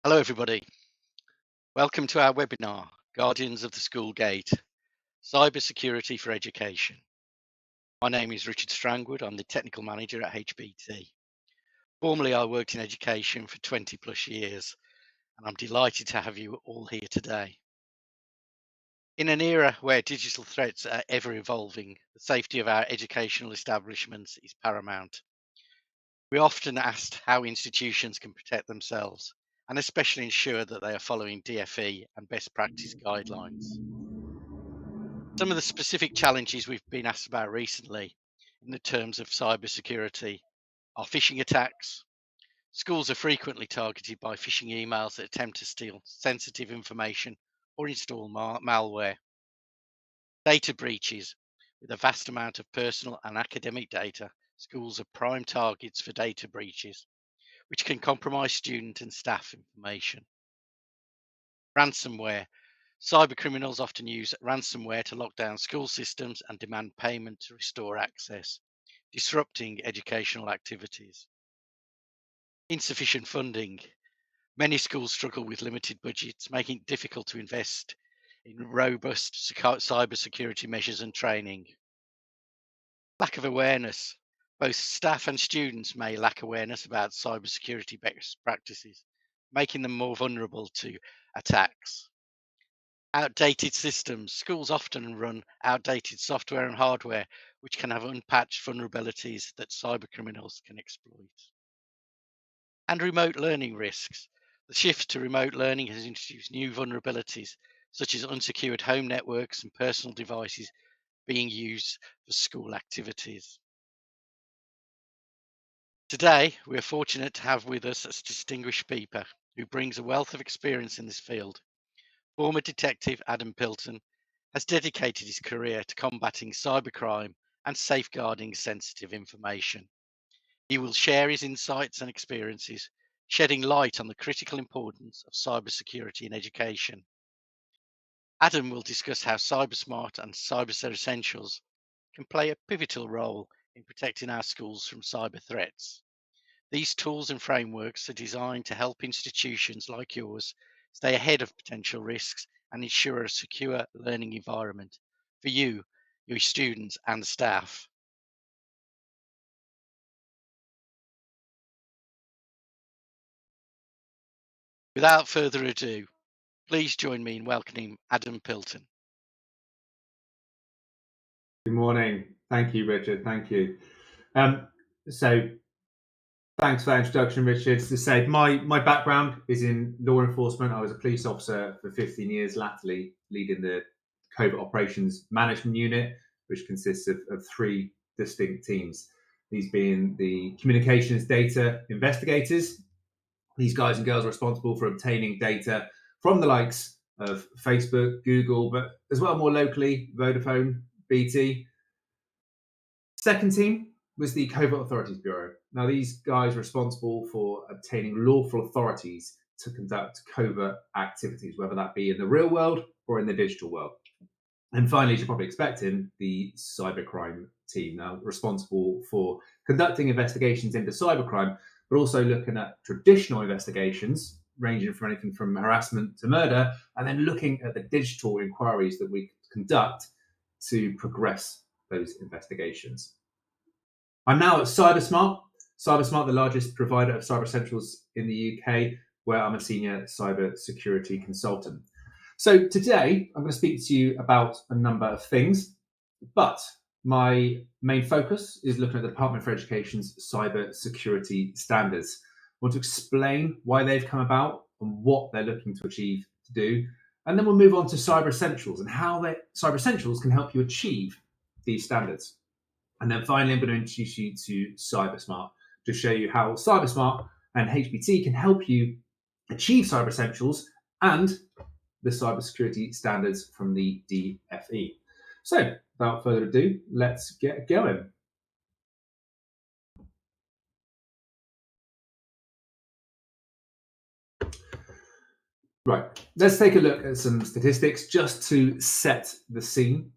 Hello, everybody. Welcome to our webinar, Guardians of the School Gate, Cybersecurity for Education. My name is Richard Strangwood. I'm the Technical Manager at HBT. Formerly, I worked in education for 20 plus years, and I'm delighted to have you all here today. In an era where digital threats are ever evolving, the safety of our educational establishments is paramount. We're often asked how institutions can protect themselves, and especially ensure that they are following DFE and best practice guidelines. Some of the specific challenges we've been asked about recently in the terms of cybersecurity are phishing attacks. Schools are frequently targeted by phishing emails that attempt to steal sensitive information or install malware. Data breaches. With a vast amount of personal and academic data, schools are prime targets for data breaches, which can compromise student and staff information. Ransomware. Cybercriminals often use ransomware to lock down school systems and demand payment to restore access, disrupting educational activities. Insufficient funding. Many schools struggle with limited budgets, making it difficult to invest in robust cybersecurity measures and training. Lack of awareness. Both staff and students may lack awareness about cybersecurity best practices, making them more vulnerable to attacks. Outdated systems. Schools often run outdated software and hardware, which can have unpatched vulnerabilities that cybercriminals can exploit. And remote learning risks. The shift to remote learning has introduced new vulnerabilities, such as unsecured home networks and personal devices being used for school activities. Today, we are fortunate to have with us a distinguished speaker who brings a wealth of experience in this field. Former detective Adam Pilton has dedicated his career to combating cybercrime and safeguarding sensitive information. He will share his insights and experiences, shedding light on the critical importance of cybersecurity in education. Adam will discuss how CyberSmart and Cyber Essentials can play a pivotal role in protecting our schools from cyber threats. These tools and frameworks are designed to help institutions like yours stay ahead of potential risks and ensure a secure learning environment for you, your students, and staff. Without further ado, please join me in welcoming Adam Pilton. Good morning. Thank you, Richard. Thank you. So thanks for that introduction, Richard. As I said, my background is in law enforcement. I was a police officer for 15 years, latterly leading the Covert Operations Management Unit, which consists of three distinct teams. These being the communications data investigators. These guys and girls are responsible for obtaining data from the likes of Facebook, Google, but as well more locally, Vodafone, BT. Second team was the Covert Authorities Bureau. Now, these guys are responsible for obtaining lawful authorities to conduct covert activities, whether that be in the real world or in the digital world. And finally, as you're probably expecting, the cybercrime team, now responsible for conducting investigations into cybercrime, but also looking at traditional investigations, ranging from anything from harassment to murder, and then looking at the digital inquiries that we conduct to progress those investigations. I'm now at CyberSmart. CyberSmart, the largest provider of cyber essentials in the UK, where I'm a senior cyber security consultant. So today, I'm going to speak to you about a number of things, but my main focus is looking at the Department for Education's cyber security standards. I want to explain why they've come about and what they're looking to achieve to do. And then we'll move on to Cyber Essentials and how Cyber Essentials can help you achieve these standards. And then finally, I'm going to introduce you to CyberSmart to show you how CyberSmart and HBT can help you achieve Cyber Essentials and the cybersecurity standards from the DFE. So without further ado, let's get going. Right, let's take a look at some statistics just to set the scene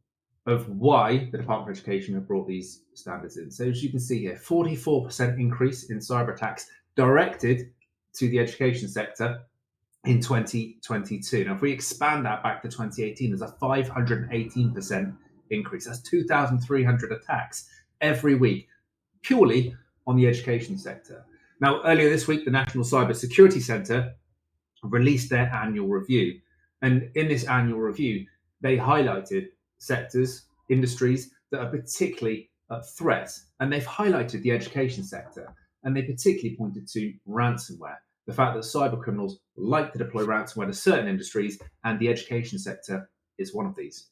of why the Department for Education have brought these standards in. So as you can see here, 44% increase in cyber attacks directed to the education sector in 2022. Now, if we expand that back to 2018, there's a 518% increase. That's 2,300 attacks every week, purely on the education sector. Now, earlier this week, the National Cyber Security Centre released their annual review. And in this annual review, they highlighted sectors, industries that are particularly at threat. And they've highlighted the education sector. And they particularly pointed to ransomware, the fact that cyber criminals like to deploy ransomware to certain industries, and the education sector is one of these.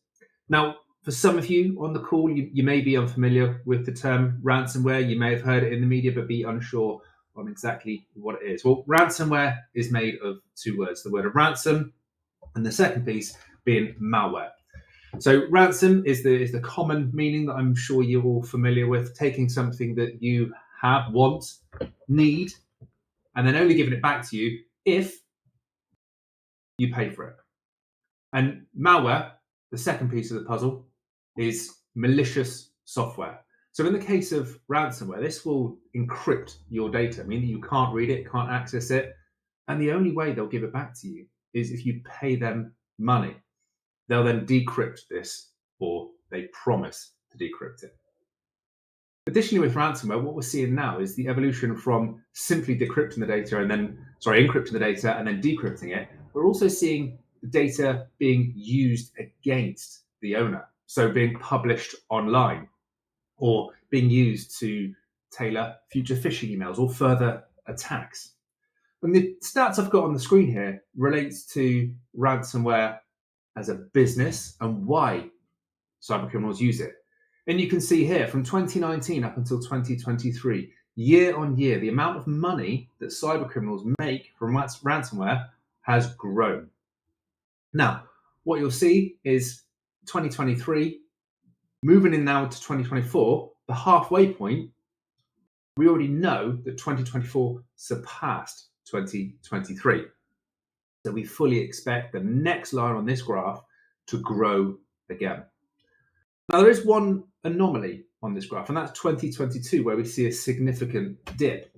Now, for some of you on the call, you may be unfamiliar with the term ransomware. You may have heard it in the media, but be unsure on exactly what it is. Well, ransomware is made of two words, the word of ransom, and the second piece being malware. So ransom is the common meaning that I'm sure you're all familiar with, taking something that you have, want, need, and then only giving it back to you if you pay for it. And malware, the second piece of the puzzle, is malicious software. So in the case of ransomware, this will encrypt your data, meaning you can't read it, can't access it. And the only way they'll give it back to you is if you pay them money. They'll then decrypt this, or they promise to decrypt it. Additionally, with ransomware, what we're seeing now is the evolution from simply encrypting the data and then decrypting it. We're also seeing the data being used against the owner. So being published online, or being used to tailor future phishing emails or further attacks. And the stats I've got on the screen here relates to ransomware as a business and why cybercriminals use it. And you can see here from 2019 up until 2023, year on year, the amount of money that cybercriminals make from ransomware has grown. Now, what you'll see is 2023, moving in now to 2024, the halfway point, we already know that 2024 surpassed 2023. So we fully expect the next line on this graph to grow again. Now, there is one anomaly on this graph, and that's 2022, where we see a significant dip.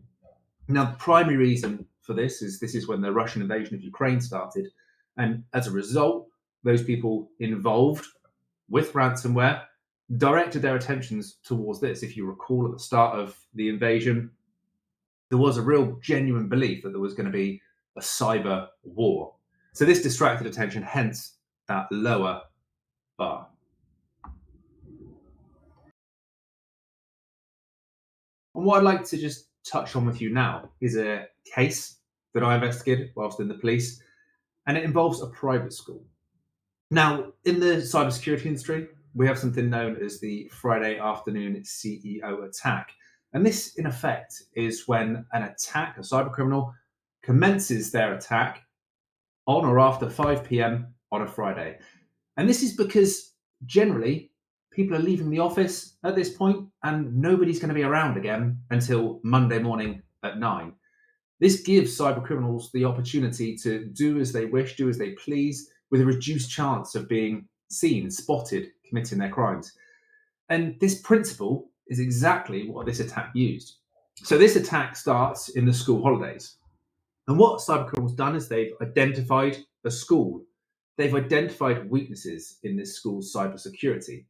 Now, the primary reason for this is when the Russian invasion of Ukraine started. And as a result, those people involved with ransomware directed their attentions towards this. If you recall, at the start of the invasion, there was a real genuine belief that there was going to be a cyber war. So this distracted attention, hence that lower bar. And what I'd like to just touch on with you now is a case that I investigated whilst in the police, and it involves a private school. Now, in the cybersecurity industry, we have something known as the Friday afternoon CEO attack. And this, in effect, is when a cybercriminal, commences their attack on or after 5 p.m. on a Friday. And this is because generally people are leaving the office at this point and nobody's going to be around again until Monday morning at 9. This gives cybercriminals the opportunity to do as they wish, do as they please, with a reduced chance of being seen, spotted, committing their crimes. And this principle is exactly what this attack used. So this attack starts in the school holidays. And what cybercriminals done is they've identified a school. They've identified weaknesses in this school's cybersecurity.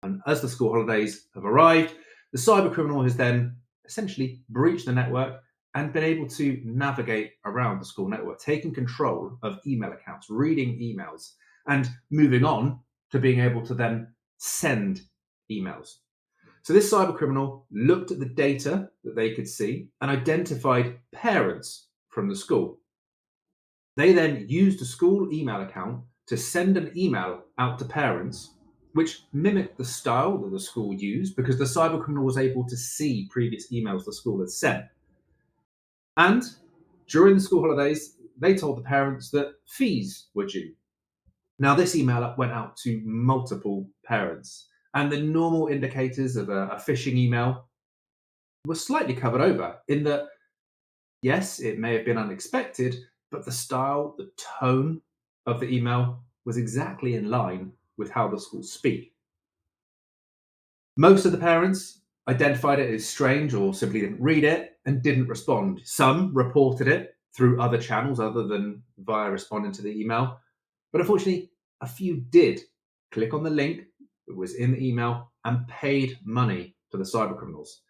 And as the school holidays have arrived, the cybercriminal has then essentially breached the network and been able to navigate around the school network, taking control of email accounts, reading emails, and moving on to being able to then send emails. So this cybercriminal looked at the data that they could see and identified parents from the school. They then used a school email account to send an email out to parents, which mimicked the style that the school used because the cybercriminal was able to see previous emails the school had sent. And during the school holidays, they told the parents that fees were due. Now, this email went out to multiple parents, and the normal indicators of a phishing email were slightly covered over in that, yes, it may have been unexpected, but the style, the tone of the email was exactly in line with how the schools speak. Most of the parents identified it as strange or simply didn't read it and didn't respond. Some reported it through other channels other than via responding to the email. But unfortunately, a few did click on the link that was in the email and paid money to the cyber criminals.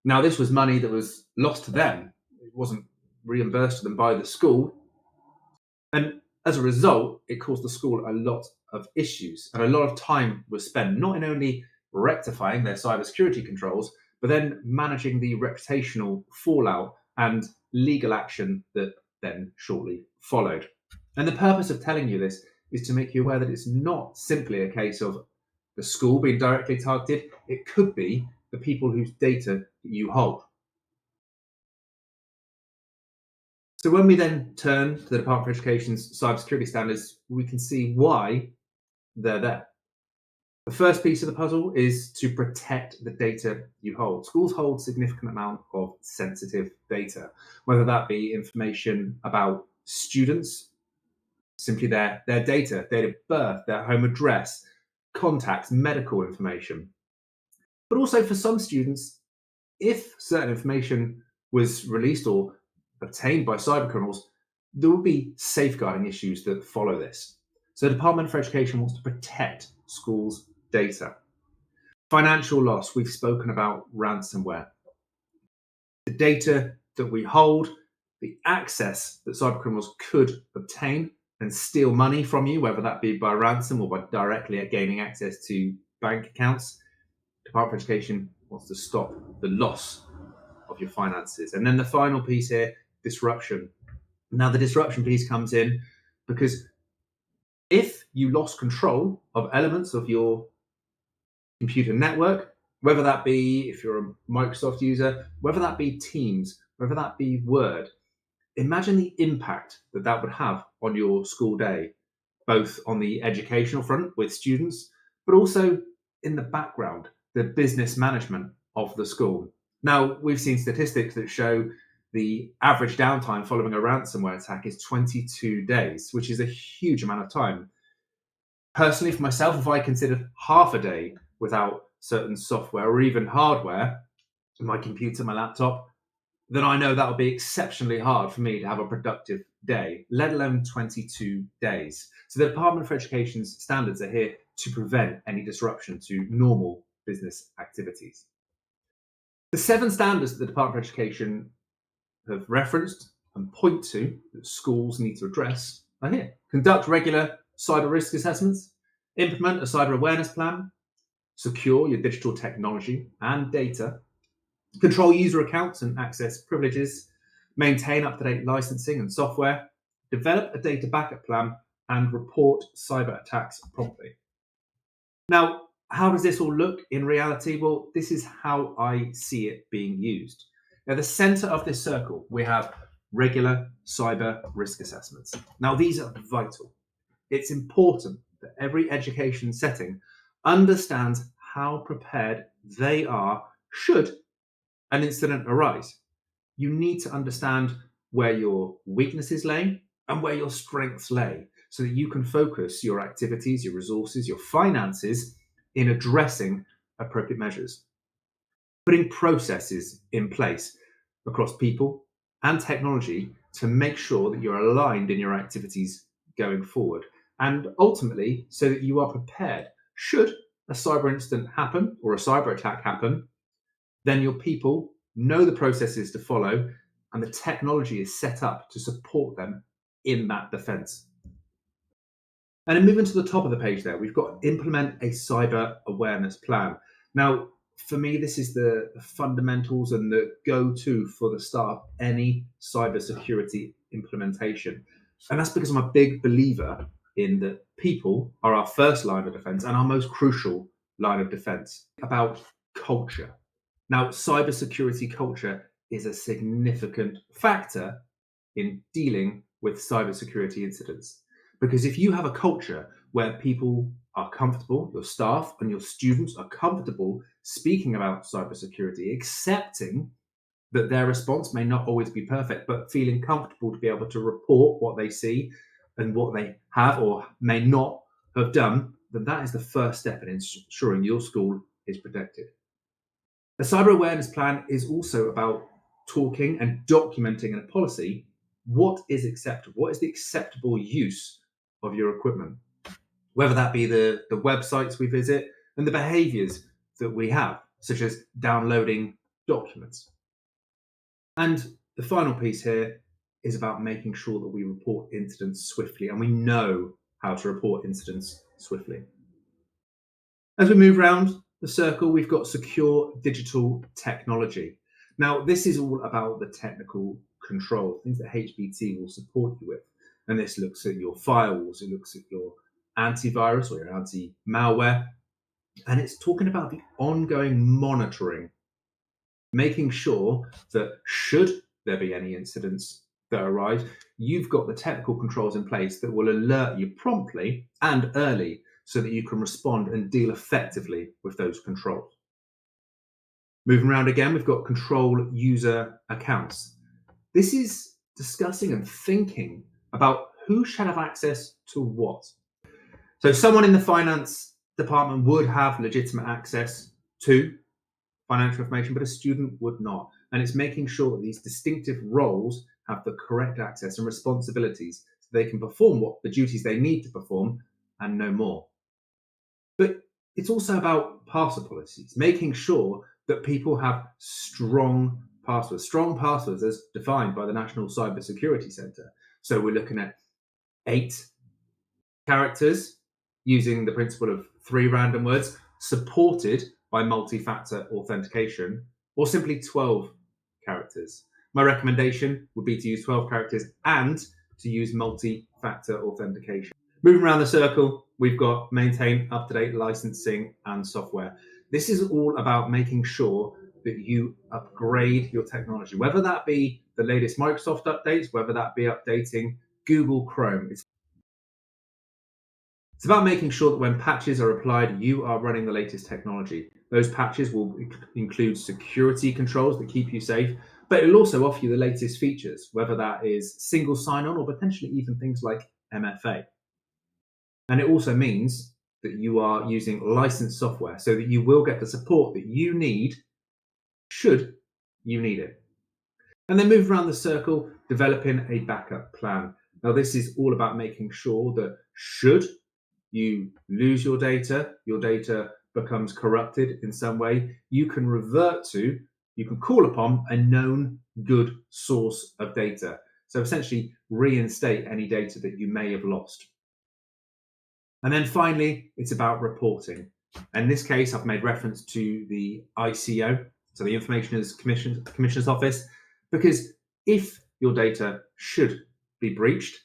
Now, this was money that was lost to them. It wasn't reimbursed to them by the school. And as a result, it caused the school a lot of issues, and a lot of time was spent not only rectifying their cybersecurity controls, but then managing the reputational fallout and legal action that then shortly followed. And the purpose of telling you this is to make you aware that it's not simply a case of the school being directly targeted. It could be the people whose data you hold. So when we then turn to the Department for Education's cybersecurity standards, we can see why they're there. The first piece of the puzzle is to protect the data you hold. Schools hold significant amount of sensitive data, whether that be information about students, simply their data, date of birth, their home address, contacts, medical information. But also for some students, if certain information was released or obtained by cybercriminals, there will be safeguarding issues that follow this. So the Department for Education wants to protect schools' data. Financial loss, we've spoken about ransomware. The data that we hold, the access that cybercriminals could obtain and steal money from you, whether that be by ransom or by directly gaining access to bank accounts. The Department for Education wants to stop the loss of your finances. And then the final piece here, disruption. Now the disruption piece comes in because if you lost control of elements of your computer network, whether that be if you're a Microsoft user, whether that be Teams, whether that be Word, imagine the impact that that would have on your school day, both on the educational front with students, but also in the background, the business management of the school. Now, we've seen statistics that show the average downtime following a ransomware attack is 22 days, which is a huge amount of time. Personally, for myself, if I considered half a day without certain software or even hardware, my computer, my laptop, then I know that would be exceptionally hard for me to have a productive day, let alone 22 days. So the Department for Education's standards are here to prevent any disruption to normal business activities. The 7 standards that the Department for Education have referenced and point to that schools need to address are here. Conduct regular cyber risk assessments, implement a cyber awareness plan, secure your digital technology and data, control user accounts and access privileges, maintain up-to-date licensing and software, develop a data backup plan, and report cyber attacks promptly. Now, how does this all look in reality? Well, this is how I see it being used. At the center of this circle, we have regular cyber risk assessments. Now, these are vital. It's important that every education setting understands how prepared they are should an incident arise. You need to understand where your weaknesses lay and where your strengths lay so that you can focus your activities, your resources, your finances in addressing appropriate measures. Putting processes in place across people and technology to make sure that you're aligned in your activities going forward, and ultimately so that you are prepared should a cyber incident happen or a cyber attack happen, then your people know the processes to follow and the technology is set up to support them in that defense. And then moving to the top of the page there, we've got implement a cyber awareness plan. Now, for me, this is the fundamentals and the go-to for the start of any cybersecurity implementation. And that's because I'm a big believer in that people are our first line of defense and our most crucial line of defense. About culture. Now, cybersecurity culture is a significant factor in dealing with cybersecurity incidents. Because if you have a culture where people are comfortable, your staff and your students are comfortable speaking about cybersecurity, accepting that their response may not always be perfect, but feeling comfortable to be able to report what they see and what they have or may not have done, then that is the first step in ensuring your school is protected. The cyber awareness plan is also about talking and documenting in a policy what is acceptable? What is the acceptable use of your equipment? Whether that be the websites we visit and the behaviors that we have, such as downloading documents. And the final piece here is about making sure that we report incidents swiftly, and we know how to report incidents swiftly. As we move around the circle, we've got secure digital technology. Now, this is all about the technical control, things that HBT will support you with. And this looks at your firewalls, it looks at your antivirus or your anti-malware, and it's talking about the ongoing monitoring, making sure that should there be any incidents that arise, you've got the technical controls in place that will alert you promptly and early so that you can respond and deal effectively with those controls. Moving around again, we've got control user accounts. This is discussing and thinking about who shall have access to what. So someone in the finance department would have legitimate access to financial information, but a student would not. And it's making sure that these distinctive roles have the correct access and responsibilities so they can perform what the duties they need to perform and no more. But it's also about password policies, making sure that people have strong passwords as defined by the National Cyber Security Centre. So we're looking at 8 characters using the principle of 3 random words, supported by multi-factor authentication, or simply 12 characters. My recommendation would be to use 12 characters and to use multi-factor authentication. Moving around the circle, we've got maintain up-to-date licensing and software. This is all about making sure that you upgrade your technology, whether that be the latest Microsoft updates, whether that be updating Google Chrome. It's about making sure that when patches are applied, you are running the latest technology. Those patches will include security controls that keep you safe, but it'll also offer you the latest features, whether that is single sign-on or potentially even things like MFA. And it also means that you are using licensed software so that you will get the support that you need should you need it. And then move around the circle, developing a backup plan. Now, this is all about making sure that should you lose your data becomes corrupted in some way, you can call upon a known good source of data. So essentially reinstate any data that you may have lost. And then finally, it's about reporting. In this case, I've made reference to the ICO, so the Information Commissioner's Office, because if your data should be breached,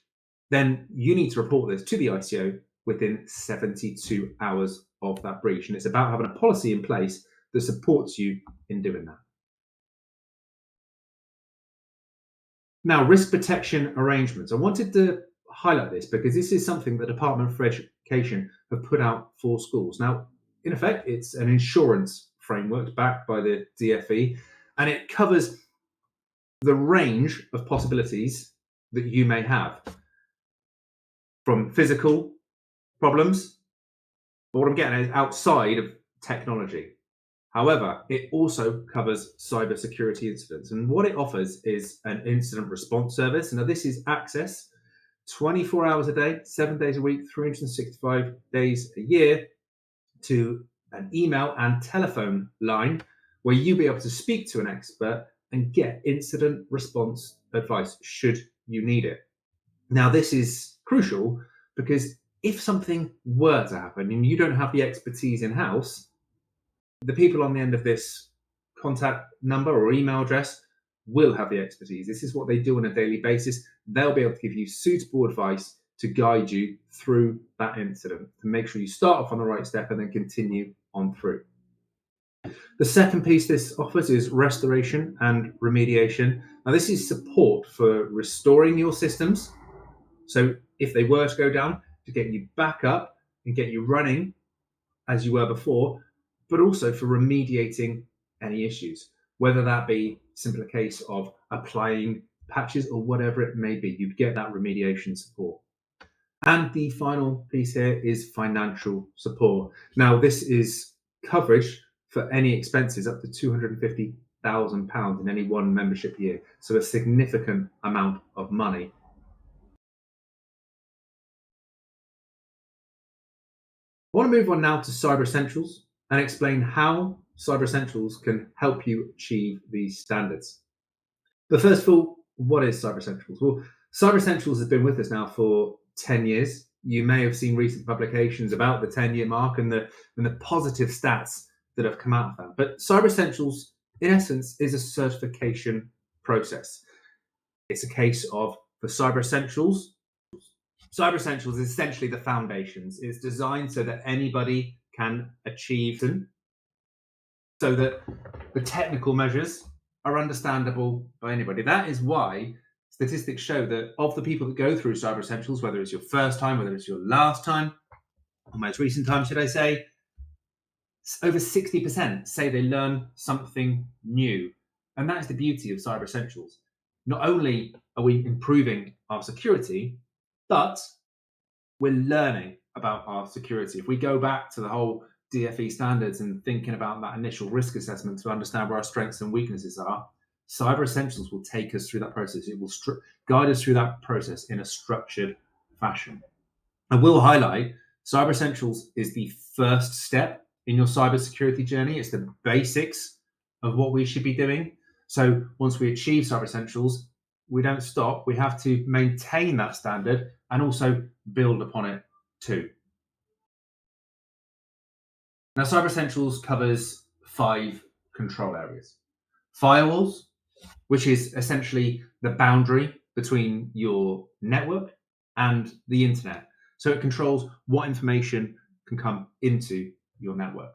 then you need to report this to the ICO within 72 hours of that breach. And it's about having a policy in place that supports you in doing that. Now, risk protection arrangements. I wanted to highlight this because this is something the Department for Education have put out for schools. Now, in effect, it's an insurance framework backed by the DFE, and it covers the range of possibilities that you may have, from physical problems, but what I'm getting at is outside of technology. However, it also covers cybersecurity incidents, and what it offers is an incident response service. Now, this is access 24 hours a day, 7 days a week, 365 days a year to an email and telephone line where you'll be able to speak to an expert and get incident response advice should you need it. Now, this is crucial because if something were to happen and you don't have the expertise in-house, the people on the end of this contact number or email address will have the expertise. This is what they do on a daily basis. They'll be able to give you suitable advice to guide you through that incident, to make sure you start off on the right step and then continue on through. The second piece this offers is restoration and remediation. Now, this is support for restoring your systems. So if they were to go down, to get you back up and get you running as you were before, but also for remediating any issues, whether that be simply a case of applying patches or whatever it may be, you'd get that remediation support. And the final piece here is financial support. Now, this is coverage for any expenses up to £100,000 in any one membership year. So a significant amount of money. I want to move on now to Cyber Essentials and explain how Cyber Essentials can help you achieve these standards. But first of all, what is Cyber Essentials? Well, Cyber Essentials has been with us now for 10 years. You may have seen recent publications about the 10-year mark and the positive stats that have come out of that. But Cyber Essentials, in essence, is a certification process. It's a case of, for Cyber Essentials is essentially the foundations. It's designed so that anybody can achieve them, so that the technical measures are understandable by anybody. That is why statistics show that of the people that go through Cyber Essentials, whether it's your first time, whether it's your last time, or most recent time, should I say, over 60% say they learn something new. And that is the beauty of Cyber Essentials. Not only are we improving our security, but we're learning about our security. If we go back to the whole DFE standards and thinking about that initial risk assessment to understand where our strengths and weaknesses are, Cyber Essentials will take us through that process. It will guide us through that process in a structured fashion. And we'll highlight Cyber Essentials is the first step in your cybersecurity journey. It's the basics of what we should be doing. So once we achieve Cyber Essentials, we don't stop. We have to maintain that standard and also build upon it too. Now, Cyber Essentials covers 5 control areas. Firewalls, which is essentially the boundary between your network and the internet. So it controls what information can come into your network.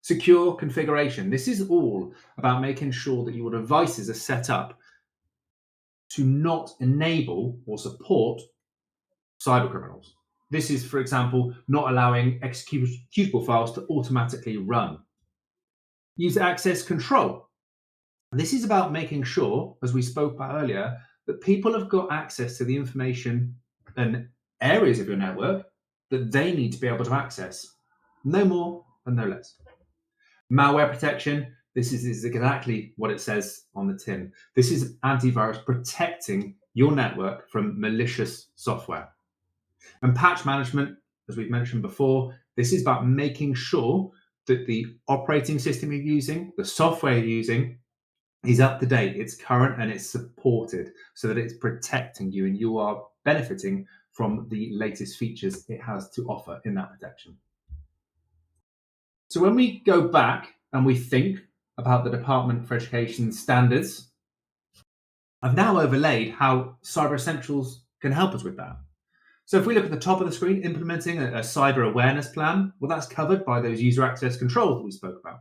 Secure configuration. This is all about making sure that your devices are set up to not enable or support cyber criminals. This is, for example, not allowing executable files to automatically run. User access control. This is about making sure, as we spoke about earlier, that people have got access to the information and areas of your network that they need to be able to access. No more and no less. Malware protection. This is exactly what it says on the tin. This is antivirus protecting your network from malicious software. And patch management, as we've mentioned before, this is about making sure that the operating system you're using, the software you're using, is up to date, it's current, and it's supported so that it's protecting you and you are benefiting from the latest features it has to offer in that protection. So when we go back and we think about the Department for Education standards, I've now overlaid how Cyber Essentials can help us with that. So if we look at the top of the screen, implementing a cyber awareness plan, well, that's covered by those user access controls that we spoke about.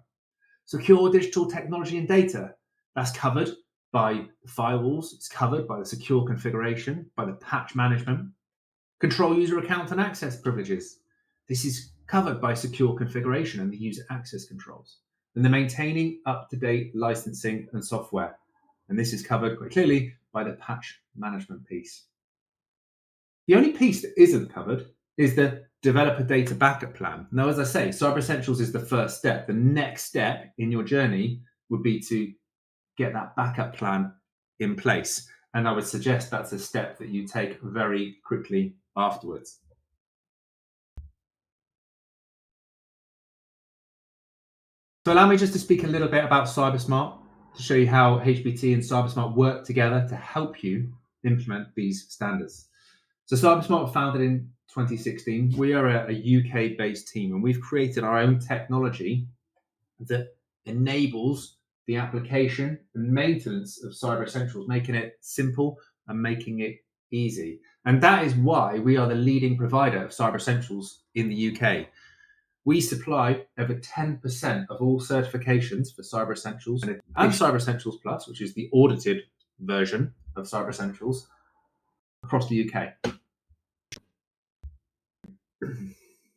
Secure digital technology and data, that's covered by the firewalls, it's covered by the secure configuration, by the patch management. Control user account and access privileges. This is covered by secure configuration and the user access controls. And the maintaining up-to-date licensing and software. And this is covered quite clearly by the patch management piece. The only piece that isn't covered is the developer data backup plan. Now, as I say, Cyber Essentials is the first step. The next step in your journey would be to get that backup plan in place. And I would suggest that's a step that you take very quickly afterwards. So allow me just to speak a little bit about CyberSmart to show you how HBT and CyberSmart work together to help you implement these standards. So CyberSmart was founded in 2016. We are a UK-based team, and we've created our own technology that enables the application and maintenance of Cyber Essentials, making it simple and making it easy. And that is why we are the leading provider of Cyber Essentials in the UK. We supply over 10% of all certifications for Cyber Essentials and Cyber Essentials Plus, which is the audited version of Cyber Essentials, across the UK.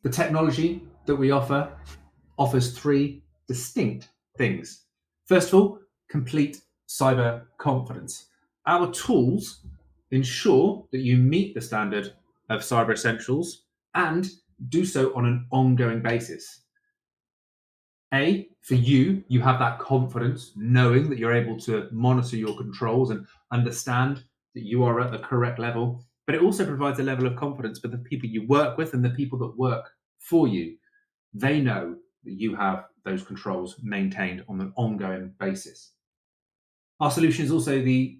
The technology that we offers 3 distinct things. First of all, complete cyber confidence. Our tools ensure that you meet the standard of Cyber Essentials and do so on an ongoing basis. For you have that confidence knowing that you're able to monitor your controls and understand that you are at the correct level. But it also provides a level of confidence for the people you work with and the people that work for you. They know that you have those controls maintained on an ongoing basis. Our solution is also the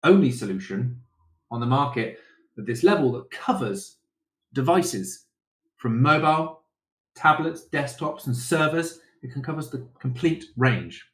only solution on the market at this level that covers devices from mobile, tablets, desktops, and servers. It can cover the complete range.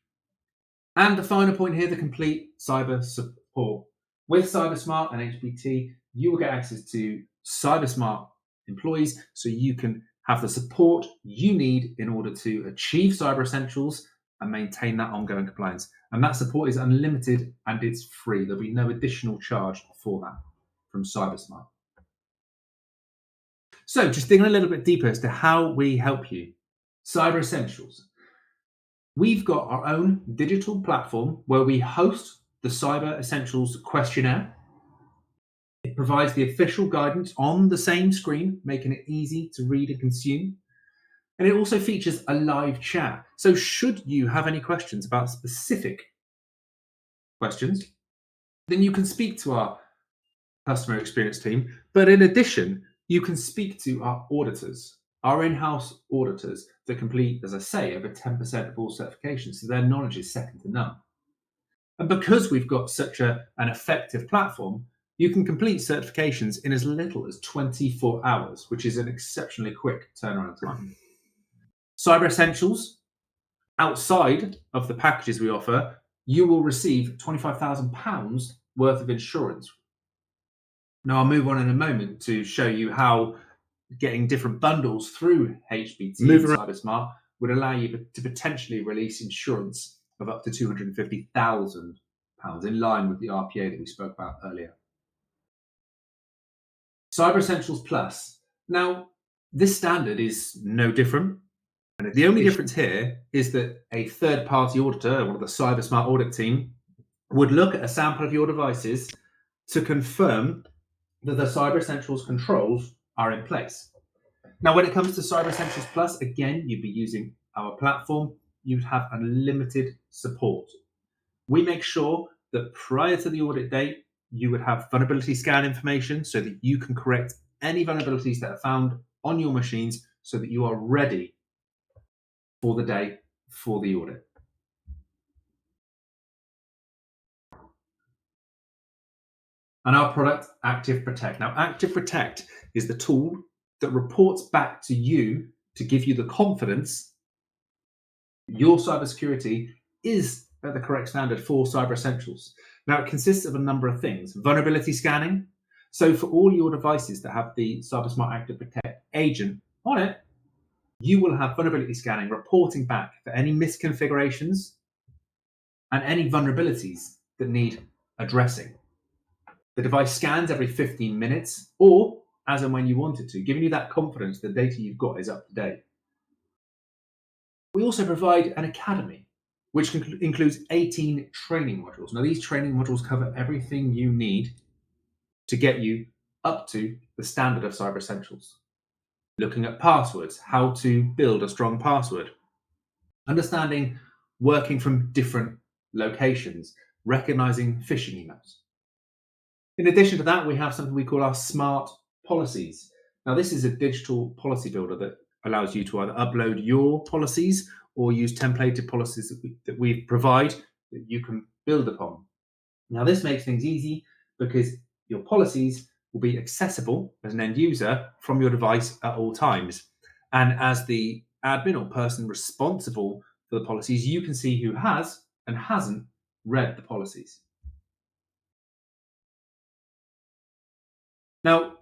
And the final point here, the complete cyber support. With CyberSmart and HBT, you will get access to CyberSmart employees so you can have the support you need in order to achieve Cyber Essentials and maintain that ongoing compliance. And that support is unlimited and it's free. There'll be no additional charge for that from CyberSmart. So just digging a little bit deeper as to how we help you. Cyber Essentials. We've got our own digital platform where we host the Cyber Essentials questionnaire. It provides the official guidance on the same screen, making it easy to read and consume. And it also features a live chat. So should you have any questions about specific questions, then you can speak to our customer experience team. But in addition, you can speak to our auditors, our in-house auditors that complete, as I say, over 10% of all certifications. So their knowledge is second to none. And because we've got such an effective platform, you can complete certifications in as little as 24 hours, which is an exceptionally quick turnaround time. Cyber Essentials, outside of the packages we offer, you will receive £25,000 worth of insurance. Now, I'll move on in a moment to show you how getting different bundles through HBT and CyberSmart would allow you to potentially release insurance of up to £250,000 in line with the RPA that we spoke about earlier. Cyber Essentials Plus. Now, this standard is no different. And the only difference here is that a third-party auditor, one of the CyberSmart audit team, would look at a sample of your devices to confirm that the Cyber Essentials controls are in place. Now, when it comes to Cyber Essentials Plus, again, you'd be using our platform. You'd have unlimited support. We make sure that prior to the audit date, you would have vulnerability scan information so that you can correct any vulnerabilities that are found on your machines so that you are ready for the day for the audit. And our product, Active Protect. Now, Active Protect is the tool that reports back to you to give you the confidence your cybersecurity is at the correct standard for Cyber Essentials. Now, it consists of a number of things. Vulnerability scanning. So for all your devices that have the CyberSmart Active Protect agent on it, you will have vulnerability scanning reporting back for any misconfigurations and any vulnerabilities that need addressing. The device scans every 15 minutes or as and when you want it to, giving you that confidence the data you've got is up to date. We also provide an academy, which includes 18 training modules. Now, these training modules cover everything you need to get you up to the standard of Cyber Essentials. Looking at passwords, how to build a strong password, understanding working from different locations, recognizing phishing emails. In addition to that, we have something we call our smart policies. Now, this is a digital policy builder that allows you to either upload your policies or use templated policies that we provide that you can build upon. Now, this makes things easy because your policies will be accessible as an end user from your device at all times. And as the admin or person responsible for the policies, you can see who has and hasn't read the policies. Now,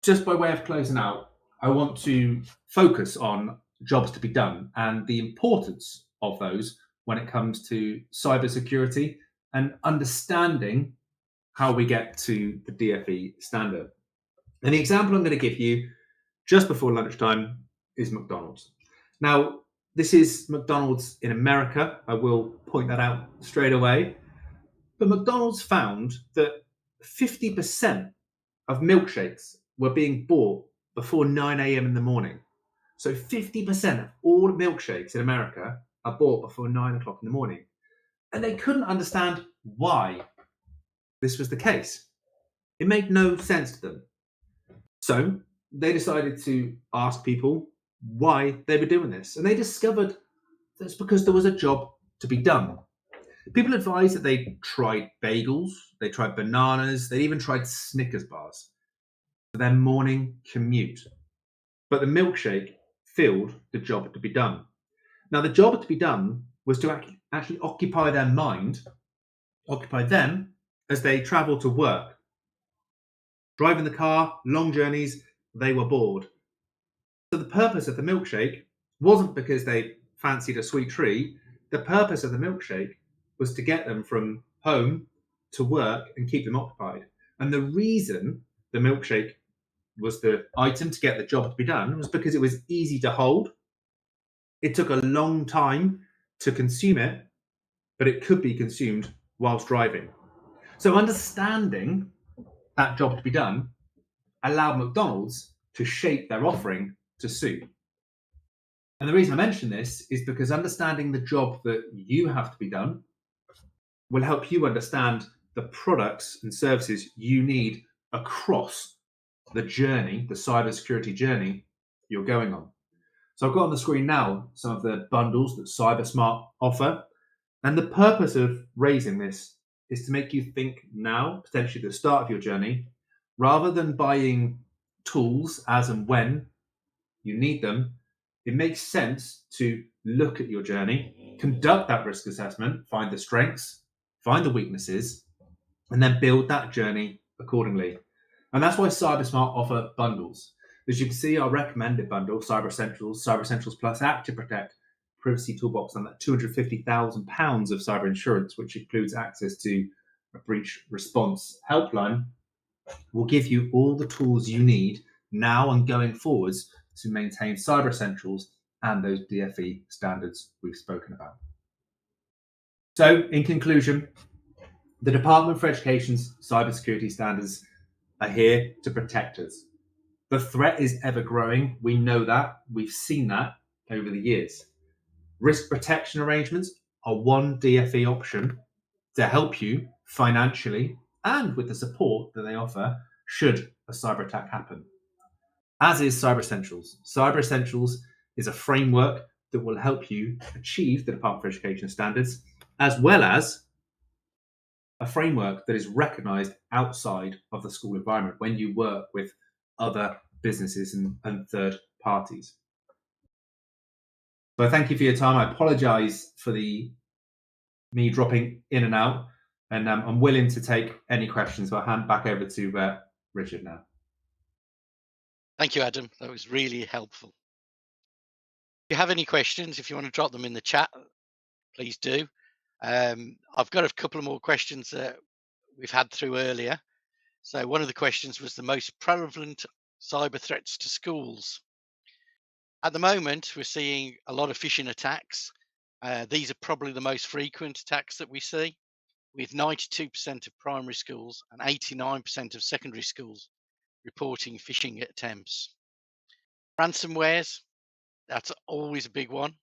just by way of closing out, I want to focus on jobs to be done and the importance of those when it comes to cybersecurity and understanding how we get to the DFE standard. And the example I'm going to give you just before lunchtime is McDonald's. Now, this is McDonald's in America. I will point that out straight away. But McDonald's found that 50% of milkshakes were being bought before 9 a.m. in the morning. So 50% of all milkshakes in America are bought before 9 o'clock in the morning. And they couldn't understand why this was the case. It made no sense to them. So they decided to ask people why they were doing this. And they discovered that it's because there was a job to be done. People advised that they tried bagels, they tried bananas, they even tried Snickers bars for their morning commute. But the milkshake filled the job to be done. Now, the job to be done was to actually occupy their mind, occupy them as they travel to work. Driving the car, long journeys, they were bored. So the purpose of the milkshake wasn't because they fancied a sweet treat. The purpose of the milkshake was to get them from home to work and keep them occupied. And the reason the milkshake was the item to get the job to be done was because it was easy to hold. It took a long time to consume it, but it could be consumed whilst driving. So understanding that job to be done allowed McDonald's to shape their offering to suit. And the reason I mention this is because understanding the job that you have to be done will help you understand the products and services you need across the journey, the cybersecurity journey you're going on. So I've got on the screen now some of the bundles that CyberSmart offer. And the purpose of raising this is to make you think now, potentially at the start of your journey, rather than buying tools as and when you need them. It makes sense to look at your journey, conduct that risk assessment, find the strengths, find the weaknesses, and then build that journey accordingly. And that's why CyberSmart offer bundles. As you can see, our recommended bundle, Cyber Essentials Plus Active Protect, Privacy Toolbox, and that £250,000 of cyber insurance, which includes access to a breach response helpline, will give you all the tools you need now and going forwards to maintain Cyber Essentials and those DFE standards we've spoken about. So, in conclusion, the Department for Education's cybersecurity standards are here to protect us. The threat is ever growing. We know that. We've seen that over the years. Risk protection arrangements are one DFE option to help you financially and with the support that they offer should a cyber attack happen. As is Cyber Essentials. Cyber Essentials is a framework that will help you achieve the Department for Education standards, as well as a framework that is recognised outside of the school environment when you work with other businesses and third parties. So I thank you for your time. I apologise for me dropping in and out, and I'm willing to take any questions. So I'll hand back over to Richard now. Thank you, Adam. That was really helpful. If you have any questions, if you want to drop them in the chat, please do. I've got a couple of more questions that we've had through earlier. So one of the questions was the most prevalent cyber threats to schools. At the moment, we're seeing a lot of phishing attacks. These are probably the most frequent attacks that we see, with 92% of primary schools and 89% of secondary schools reporting phishing attempts. Ransomwares, that's always a big one.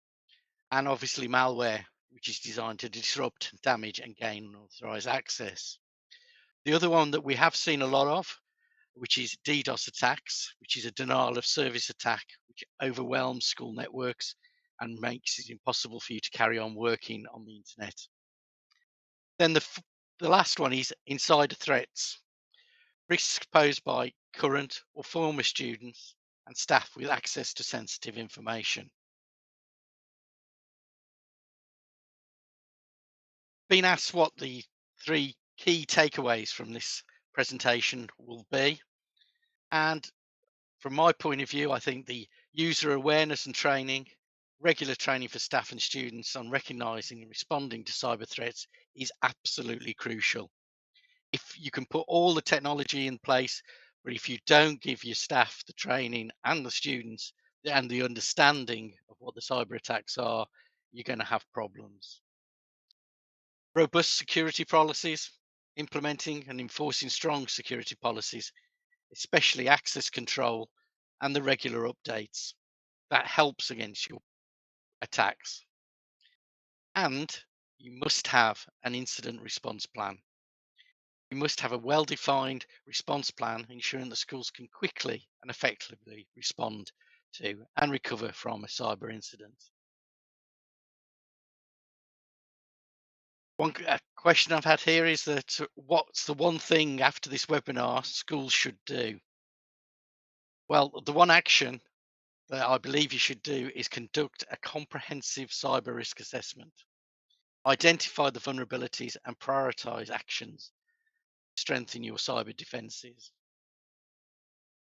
And obviously malware, which is designed to disrupt, damage, and gain unauthorized access. The other one that we have seen a lot of, which is DDoS attacks, which is a denial of service attack, which overwhelms school networks and makes it impossible for you to carry on working on the internet. Then the last one is insider threats, risks posed by current or former students and staff with access to sensitive information. Been asked what the 3 key takeaways from this presentation will be. And from my point of view, I think the user awareness and training, regular training for staff and students on recognizing and responding to cyber threats is absolutely crucial. If you can put all the technology in place, but if you don't give your staff the training and the students and the understanding of what the cyber attacks are, you're going to have problems. Robust security policies, implementing and enforcing strong security policies, especially access control and the regular updates. that helps against your attacks. And you must have an incident response plan. You must have a well-defined response plan, ensuring that schools can quickly and effectively respond to and recover from a cyber incident. One question I've had here is that what's the one thing after this webinar schools should do? Well, the one action that I believe you should do is conduct a comprehensive cyber risk assessment. Identify the vulnerabilities and prioritize actions to strengthen your cyber defenses.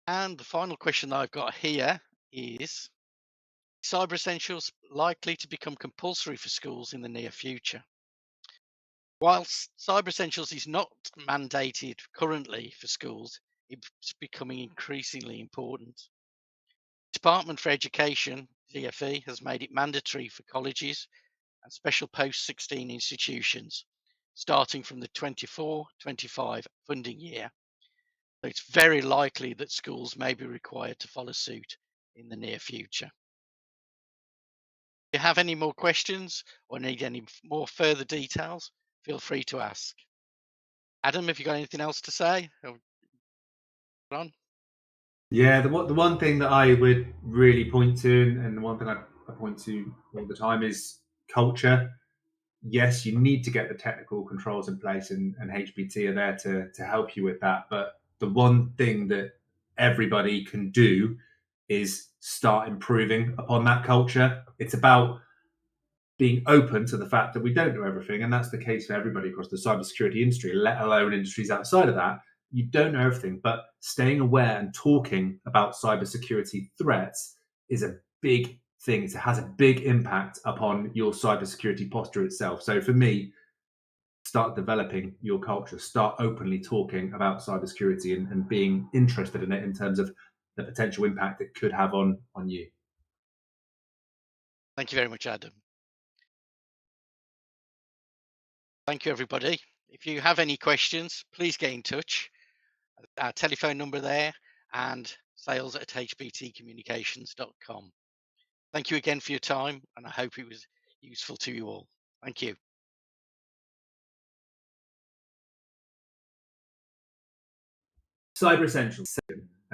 And the final question that I've got here is Cyber Essentials likely to become compulsory for schools in the near future? Whilst Cyber Essentials is not mandated currently for schools, it's becoming increasingly important. Department for Education, DfE, has made it mandatory for colleges and special post-16 institutions, starting from the 24-25 funding year. So it's very likely that schools may be required to follow suit in the near future. If you have any more questions or need any more further details, feel free to ask. Adam, have you got anything else to say? On? Yeah, the one thing that I would really point to, and the one thing I point to all the time, is culture. Yes, you need to get the technical controls in place, and HBT are there to help you with that. But the one thing that everybody can do is start improving upon that culture. It's about being open to the fact that we don't know everything, and that's the case for everybody across the cybersecurity industry, let alone industries outside of that. You don't know everything, but staying aware and talking about cybersecurity threats is a big thing. It has a big impact upon your cybersecurity posture itself. So for me, start developing your culture, start openly talking about cybersecurity and being interested in it in terms of the potential impact it could have on you. Thank you very much, Adam. Thank you, everybody. If you have any questions, please get in touch. Our telephone number there and sales@hbtcommunications.com. Thank you again for your time, and I hope it was useful to you all. Thank you. Cyber Essentials.